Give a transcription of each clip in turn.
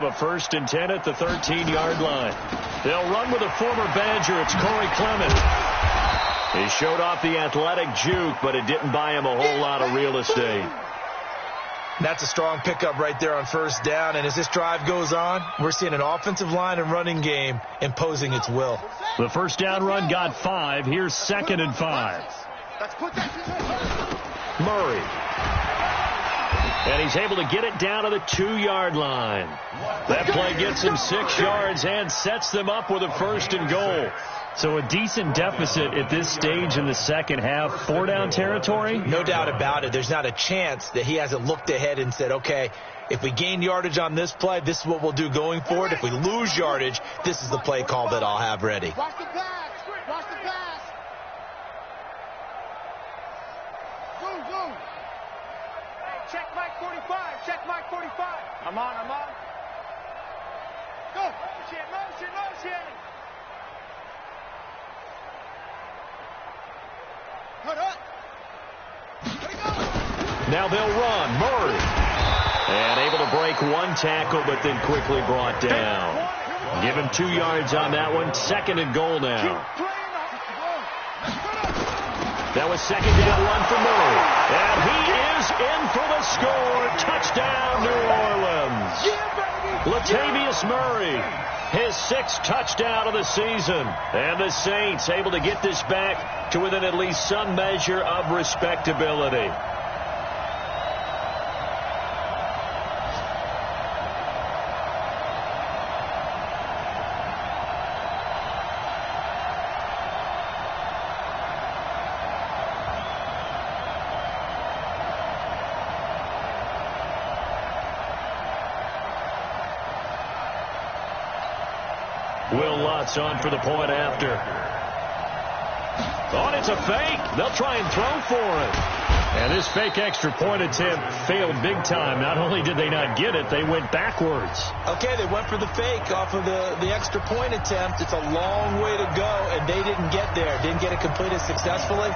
A 1st and 10 at the 13-yard line. They'll run with a former Badger. It's Corey Clement. He showed off the athletic juke, but it didn't buy him a whole lot of real estate. That's a strong pickup right there on 1st down. And as this drive goes on, we're seeing an offensive line and running game imposing its will. The 1st down run got 5. Here's 2nd and 5. Murray. And he's able to get it down to the 2-yard line. That play gets him 6 yards and sets them up with a 1st and goal. So a decent deficit at this stage in the second half. 4-down territory? No doubt about it. There's not a chance that he hasn't looked ahead and said, okay, if we gain yardage on this play, this is what we'll do going forward. If we lose yardage, this is the play call that I'll have ready. Watch the pass. Watch the pass. Zoom. Hey, check Mike 45. Check Mike 45. I'm on. Go. Motion. Now they'll run. Murray. And able to break one tackle, but then quickly brought down. Give him 2 yards on that one. 2nd and goal now. That was 2nd down run for Murray. And he is in for the score. Touchdown, New Orleans. Latavius Murray. His 6th touchdown of the season. And the Saints able to get this back to within at least some measure of respectability. Will Lutz on for the point after. Oh, and it's a fake. They'll try and throw for it. And this fake extra point attempt failed big time. Not only did they not get it, they went backwards. Okay, they went for the fake off of the extra point attempt. It's a long way to go, and they didn't get there. Didn't get it completed successfully.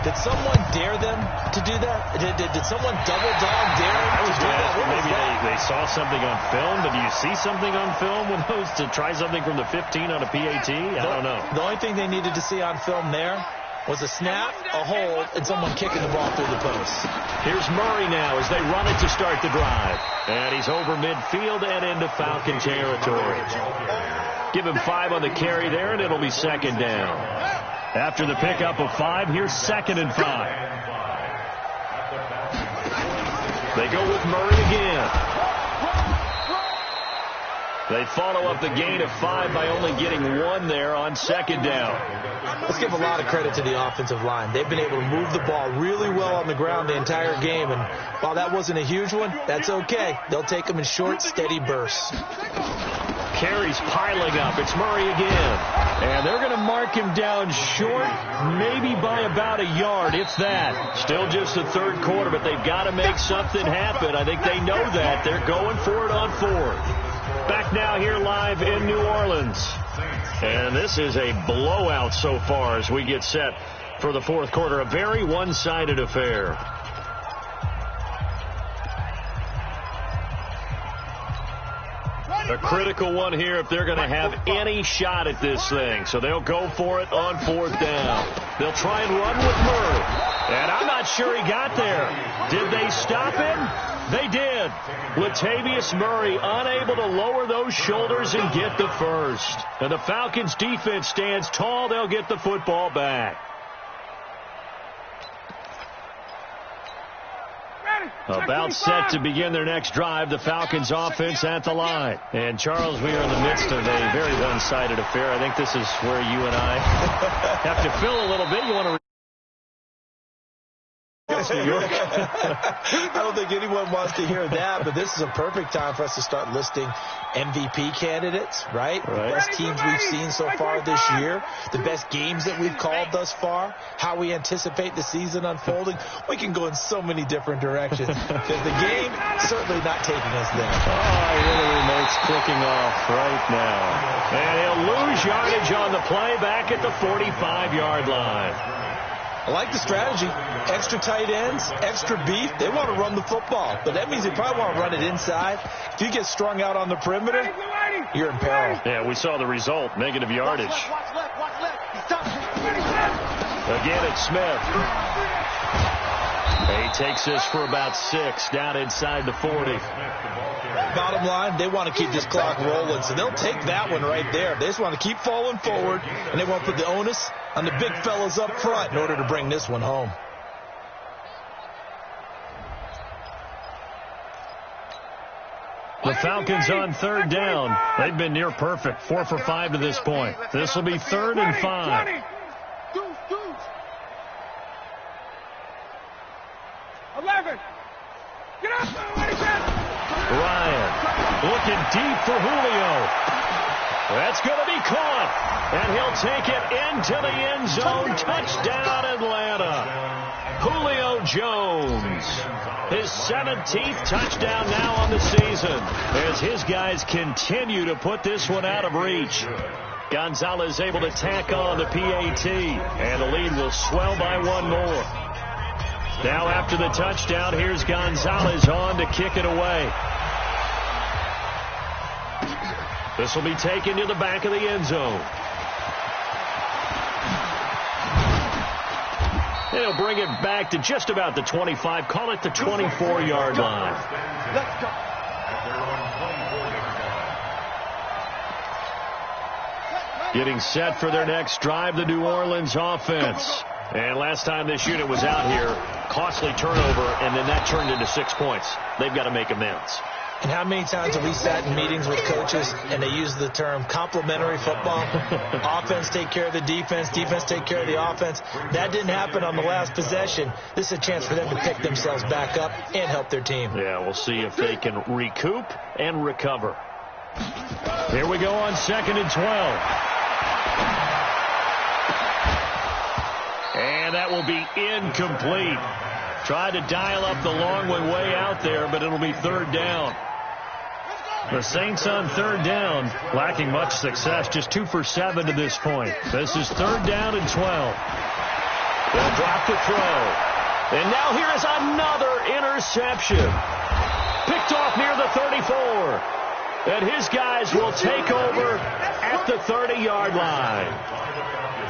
Did someone dare them to do that? Did someone double dog dare them to do that? Maybe they saw something on film, but do you see something on film when those to try something from the 15 on a PAT? I don't know. The only thing they needed to see on film there was a snap, a hold, and someone kicking the ball through the post. Here's Murray now as they run it to start the drive. And he's over midfield and into Falcon territory. Give him 5 on the carry there, and it'll be 2nd down. After the pickup of 5, here's 2nd and 5. They go with Murray again. They follow up the gain of 5 by only getting 1 there on 2nd down. Let's give a lot of credit to the offensive line. They've been able to move the ball really well on the ground the entire game. And while that wasn't a huge one, that's okay. They'll take them in short, steady bursts. Carries piling up. It's Murray again. And they're going to mark him down short, maybe by about a yard, if that. Still just the 3rd quarter, but they've got to make something happen. I think they know that. They're going for it on 4th. Back now here live in New Orleans. And this is a blowout so far as we get set for the 4th quarter. A very one-sided affair. A critical one here if they're going to have any shot at this thing. So they'll go for it on 4th down. They'll try and run with Murray. And I'm not sure he got there. Did they stop him? They did. Latavius Murray unable to lower those shoulders and get the 1st. And the Falcons defense stands tall. They'll get the football back. About set to begin their next drive, the Falcons offense at the line. And Charles, we are in the midst of a very one-sided affair. I think this is where you and I have to fill a little bit. You want to New York. I don't think anyone wants to hear that, but this is a perfect time for us to start listing MVP candidates, right? The best teams we've seen so far this year, the best games that we've called thus far, how we anticipate the season unfolding. We can go in so many different directions because the game certainly not taking us there. Oh, really remote's clicking off right now. And he'll lose yardage on the play back at the 45-yard line. I like the strategy. Extra tight ends, extra beef. They want to run the football, but that means they probably want to run it inside. If you get strung out on the perimeter, you're in peril. Yeah, we saw the result, negative yardage. Watch left. Again, it's Smith. He takes this for about 6, down inside the 40. Bottom line, they want to keep this clock rolling, so they'll take that one right there. They just want to keep falling forward, and they want to put the onus on the big fellas up front in order to bring this one home. The Falcons on 3rd down. They've been near perfect, 4 for 5 to this point. This will be 3rd and 5. Get up there, Ryan looking deep for Julio. That's going to be caught, and he'll take it into the end zone. Touchdown, Atlanta. Julio Jones, his 17th touchdown now on the season, as his guys continue to put this one out of reach. Gonzalez able to tack on the PAT, and the lead will swell by 1 more. Now after the touchdown, here's Gonzalez on to kick it away. This will be taken to the back of the end zone. They'll bring it back to just about the 25, call it the 24-yard line. Let's go. Getting set for their next drive, the New Orleans offense. And last time this unit was out here, costly turnover, and then that turned into 6 points. They've got to make amends. And how many times have we sat in meetings with coaches and they use the term complementary football? Offense take care of the defense, defense take care of the offense. That didn't happen on the last possession. This is a chance for them to pick themselves back up and help their team. Yeah, we'll see if they can recoup and recover. Here we go on 2nd and 12. And that will be incomplete. Tried to dial up the long one way out there, but it'll be 3rd down. The Saints on 3rd down, lacking much success, just 2 for 7 to this point. This is 3rd down and 12. They'll drop the throw. And now here is another interception. Picked off near the 34. And his guys will take over at the 30-yard line.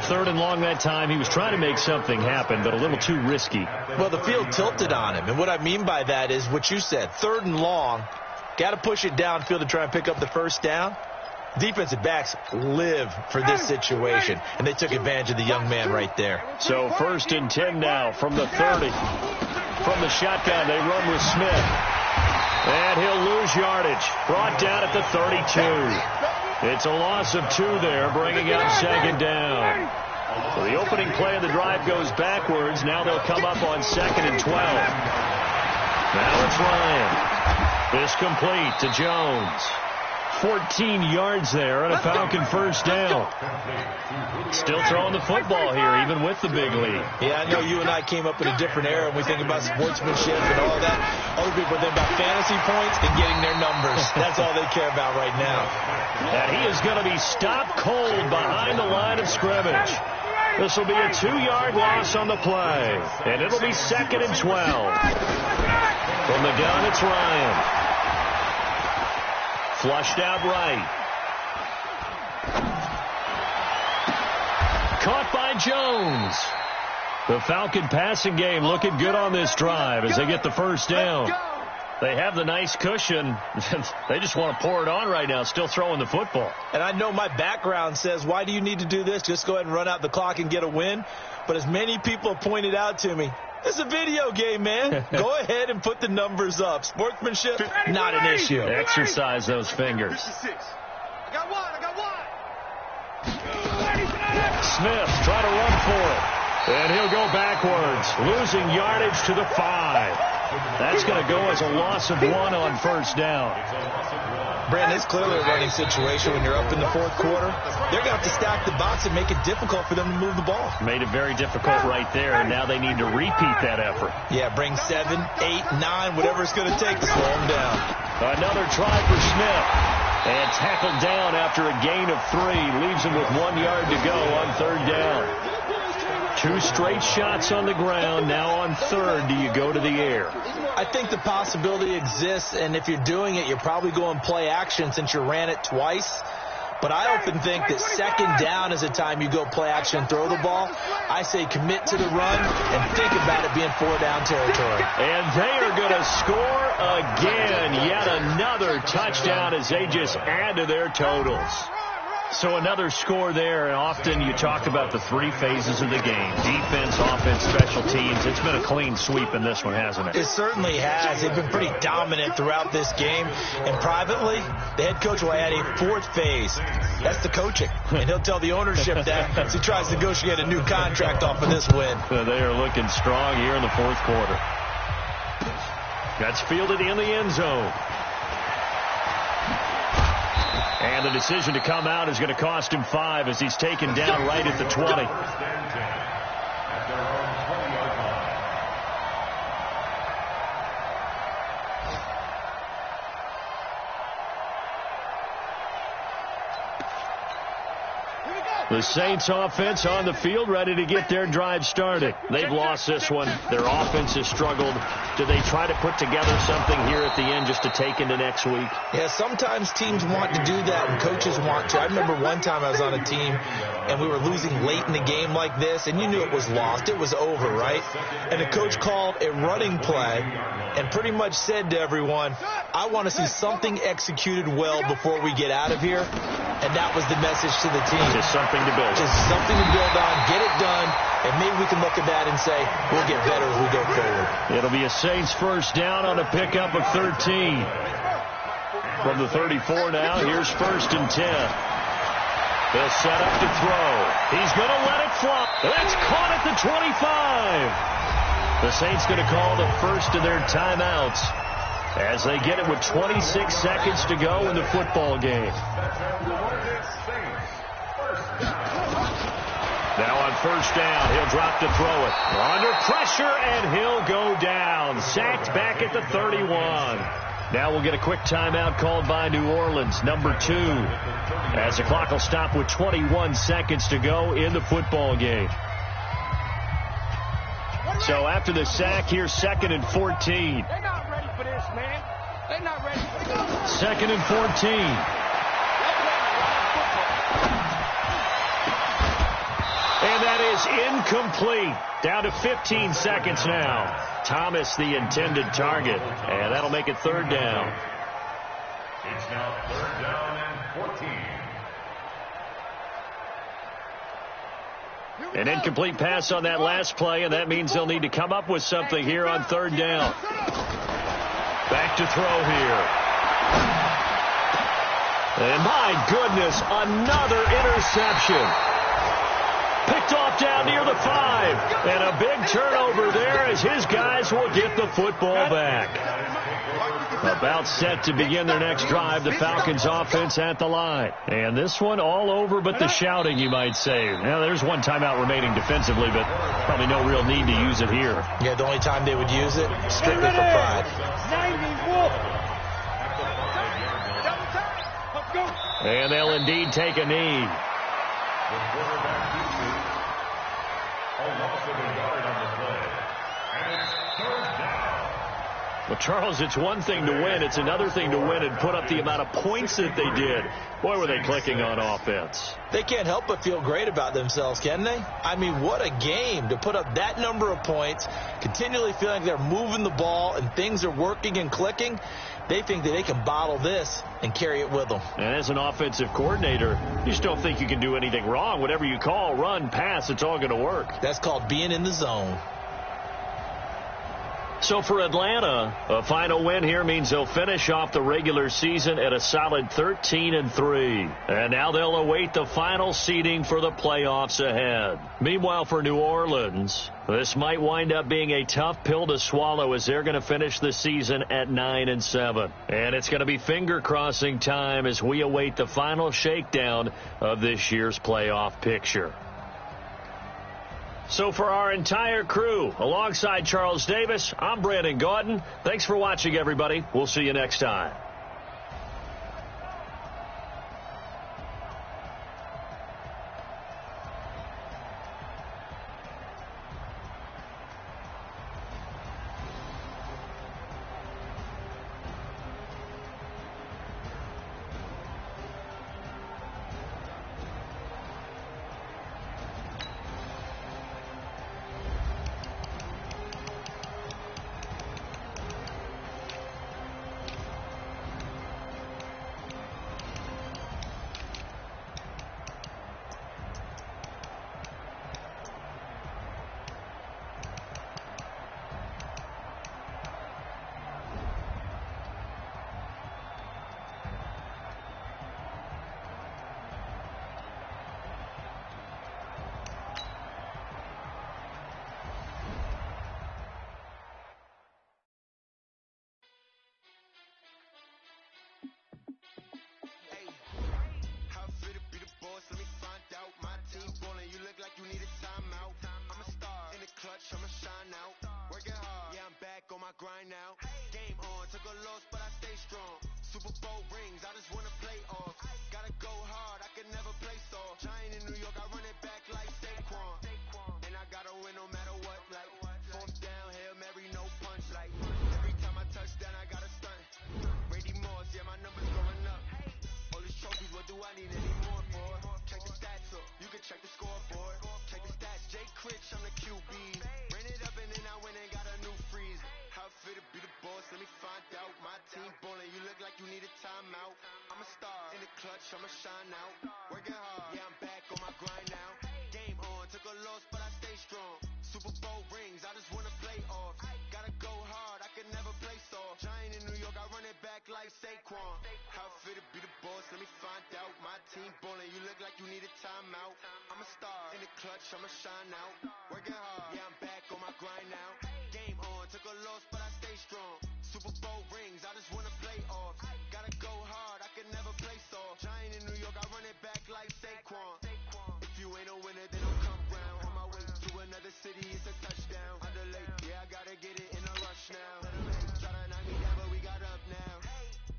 3rd and long that time. He was trying to make something happen, but a little too risky. Well, the field tilted on him. And what I mean by that is what you said. 3rd and long. Got to push it downfield to try and pick up the 1st down. Defensive backs live for this situation, and they took advantage of the young man right there. So 1st and 10 now from the 30. From the shotgun, they run with Smith. And he'll lose yardage. Brought down at the 32. It's a loss of 2 there, bringing up 2nd down. So the opening play of the drive goes backwards. Now they'll come up on 2nd and 12. Now it's Ryan. This complete to Jones. 14 yards there and a Falcon 1st down. Still throwing the football here, even with the big lead. Yeah, I know you and I came up in a different era, and we think about sportsmanship and all that. Other people think about fantasy points and getting their numbers. That's all they care about right now. And he is going to be stopped cold behind the line of scrimmage. This will be a 2-yard loss on the play. And it'll be 2nd and 12. From the gun, it's Ryan. Flushed out right. Caught by Jones. The Falcon passing game looking good on this drive as they get the 1st down. They have the nice cushion. They just want to pour it on right now, still throwing the football. And I know my background says, why do you need to do this? Just go ahead and run out the clock and get a win. But as many people have pointed out to me, it's a video game, man. Go ahead and put the numbers up. Sportsmanship, not an issue. Exercise those fingers. I got one. Smith trying to run for it. And he'll go backwards, losing yardage to the 5. That's going to go as a loss of 1 on 1st down. Brandon, it's clearly a running situation when you're up in the 4th quarter. They're going to have to stack the box and make it difficult for them to move the ball. Made it very difficult right there, and now they need to repeat that effort. Yeah, bring 7, 8, 9, whatever it's going to take to slow them down. Another try for Smith. And tackled down after a gain of 3. Leaves him with 1 yard to go on 3rd down. 2 straight shots on the ground. Now on third, do you go to the air? I think the possibility exists, and if you're doing it, you're probably going play action since you ran it twice. But I often think that second down is the time you go play action and throw the ball. I say commit to the run and think about it being 4-down territory. And they are going to score again. Yet another touchdown as they just add to their totals. So another score there, and often you talk about the 3 phases of the game. Defense, offense, special teams. It's been a clean sweep in this one, hasn't it? It certainly has. They've been pretty dominant throughout this game. And privately, the head coach will add a 4th phase. That's the coaching. And he'll tell the ownership that as he tries to negotiate a new contract off of this win. They are looking strong here in the 4th quarter. That's fielded in the end zone. And the decision to come out is going to cost him 5 as he's taken down right at the 20. The Saints offense on the field, ready to get their drive started. They've lost this one. Their offense has struggled. Do they try to put together something here at the end just to take into next week? Yeah, sometimes teams want to do that and coaches want to. I remember one time I was on a team and we were losing late in the game like this, and you knew it was lost. It was over, right? And the coach called a running play and pretty much said to everyone, I want to see something executed well before we get out of here. And that was the message to the team. Just something to build on. Just something to build on, get it done, and maybe we can look at that and say, we'll get better as we go forward. It'll be a Saints first down on a pickup of 13. From the 34 now, here's 1st and 10. They'll set up to throw. He's going to let it fly. That's caught at the 25. The Saints going to call the first of their timeouts as they get it with 26 seconds to go in the football game. Now on first down, he'll drop to throw it. Under pressure, and he'll go down. Sacked back at the 31. Now we'll get a quick timeout called by New Orleans, number 2, as the clock will stop with 21 seconds to go in the football game. So after the sack, here's 2nd and 14. They're not ready for this, man. They're not ready for this. 2nd and 14. And that is incomplete. Down to 15 seconds now. Thomas, the intended target. And that'll make it 3rd down. It's now 3rd down and 14. An incomplete pass on that last play, and that means they'll need to come up with something here on 3rd down. Back to throw here. And my goodness, another interception. Picked off down near the 5. And a big turnover there as his guys will get the football back. About set to begin their next drive, the Falcons offense at the line. And this one all over but the shouting, you might say. Now, there's one timeout remaining defensively, but probably no real need to use it here. Yeah, the only time they would use it, strictly for pride. And they'll indeed take a knee. The quarterback a loss of a yard on the play. And it's 3rd down. Well, Charles, it's one thing to win. It's another thing to win and put up the amount of points that they did. Boy, were they clicking on offense. They can't help but feel great about themselves, can they? I mean, what a game to put up that number of points, continually feeling they're moving the ball and things are working and clicking. They think that they can bottle this and carry it with them. And as an offensive coordinator, you just don't think you can do anything wrong. Whatever you call, run, pass, it's all going to work. That's called being in the zone. So for Atlanta, a final win here means they'll finish off the regular season at a solid 13-3. And now they'll await the final seeding for the playoffs ahead. Meanwhile, for New Orleans, this might wind up being a tough pill to swallow as they're going to finish the season at 9-7. And it's going to be finger-crossing time as we await the final shakedown of this year's playoff picture. So for our entire crew, alongside Charles Davis, I'm Brandon Gaudin. Thanks for watching, everybody. We'll see you next time. clutch, I'ma shine out. Working hard, yeah, I'm back on my grind now. Game on, took a loss, but I stay strong. Super Bowl rings, I just wanna play off. Gotta go hard, I can never play soft. Giant in New York, I run it back like Saquon. And I gotta win no matter what, like fourth down, Hail Mary, no punch. Like every time I touch down, I gotta stunt. Brady Moss, yeah, my numbers going up. All these trophies, what do I need any more for? Check the stats up, you can check the scoreboard. Check the stats, Jay Critch, I'm the QB. Ran it up and then I went and got a new freeze. How fit to be the boss, let me find out. My team ballin', you look like you need a timeout. I'm a star, in the clutch, I'ma shine out. Working hard, yeah, I'm back on my grind now. Game on, took a loss, but I stay strong. Super Bowl rings, I just wanna play off. Gotta go hard, I can never play soft. Giant in New York, I run it back like Saquon. How fit to be the boss, let me find out. My team ballin', you look like you need a timeout. I'm a star, in the clutch, I'ma shine out. Working hard, yeah, I'm back on my grind now. Game on, took a loss, but I stay strong. Super Bowl rings, I just wanna play off. Gotta go hard, I can never play soft. Giant in New York, I run it back like Saquon. If you ain't a winner, then don't come round. On my way to another city, it's a touchdown. I delay, yeah, I gotta get it in a rush now. Let 'em hate, try to knock me down, but we got up now.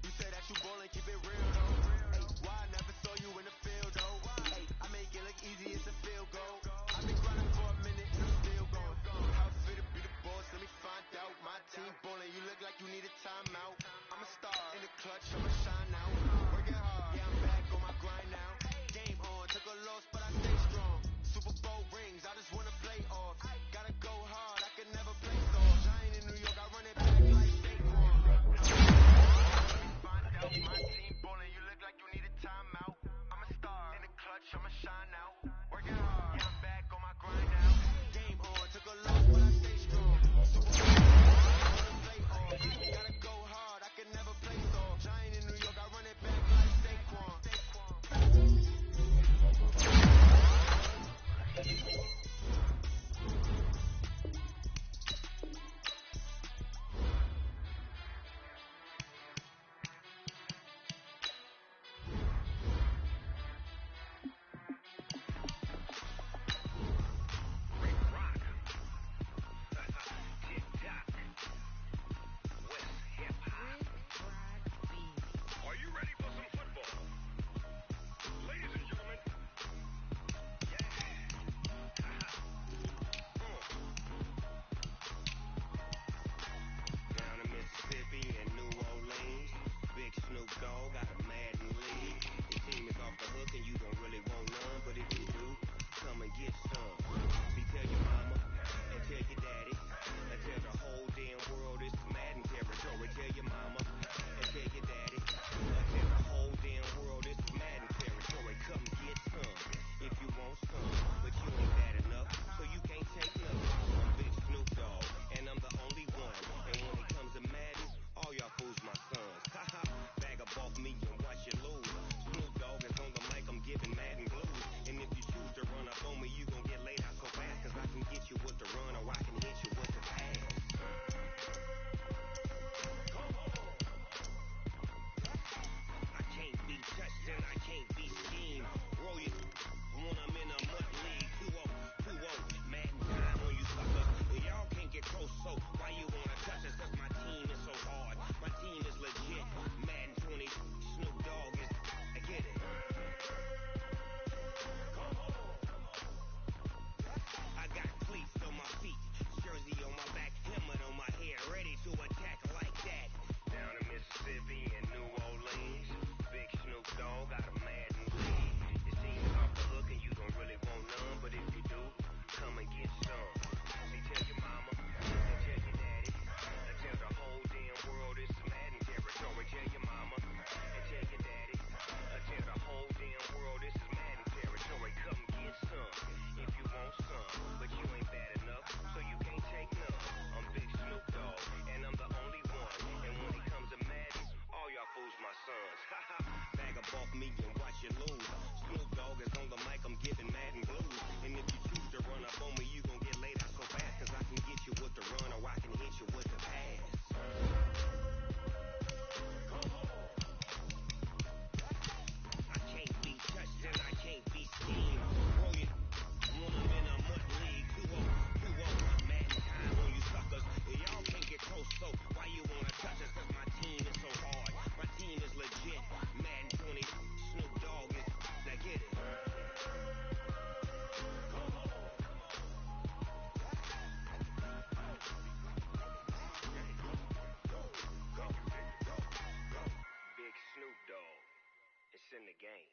You say that you ballin', keep it real though. Hey, why I never saw you in the field though? Hey, I make it look easy, it's a field goal. I've been grinding for a minute and I'm still going. How fit to be the boss, let me find out. My team ballin', you look like you need a timeout. I'm a star, in the clutch, I'ma shine out. Working hard, yeah, I'm back on my grind now. Game on, took a loss, but I stay strong. Super Bowl rings, I just wanna play off. Gotta go hard, I can never play soft. Giant in New York, I run it back like Saquon. Find out, my team ballin', you look like you need a timeout. I'm a star, in the clutch, I'ma shine out. Working hard, yeah, I'm back on my grind now. Game on, took a loss, but I stay strong. Super Bowl rings, I wanna play off. Gotta go hard, I can never play soft. Giant in New York, I run it back like Saquon. It's in the game.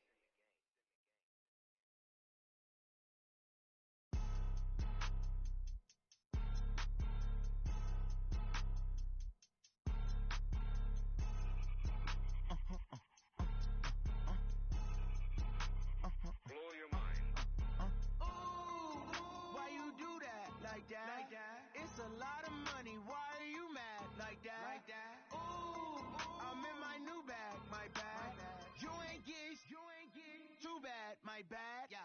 Blow your mind. Ooh, why you do that like that? It's a lot of money. Why are you mad like that? Ooh, I'm in my new bag, my bag. You ain't get too bad, my bad. Yeah.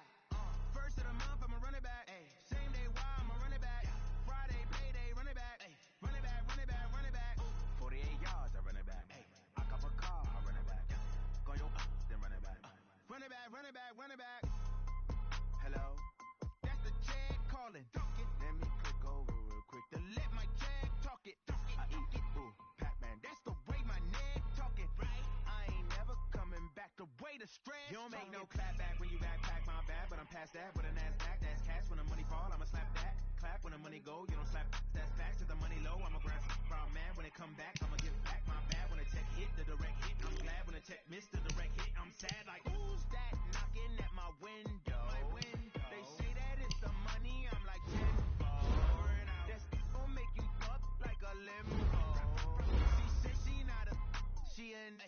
First of the month, I'ma run it back. Ay. Same day, why I'ma run it back. Yeah. Friday, payday, run it back. Ay. Run it back, run it back, run it back. 48 yards, I run it back. Ay. I cop a car, I run it back. Go your then run it back. Run it back, run it back, run it back. Hello? That's the check calling. Let me click over real quick to let my check talk it. I eat it, ooh, Pac-Man. That's the way my neck talking. Right? I ain't never coming back the way the stress. You don't make no clap back when you backpack my bad, but I'm past that with a NASDAQ. That's cash when the money fall, I'ma slap that. Clap when the money go, you don't slap. That's facts to the money low. I'ma grab from man when it come back. I'ma give back my bad when the check hit the direct hit. I'm glad when the check missed the direct hit. I'm sad like who's that knocking at my window? They say that it's the money. I'm like 10 That's gon' make you fuck like a limo. She said she not a, she an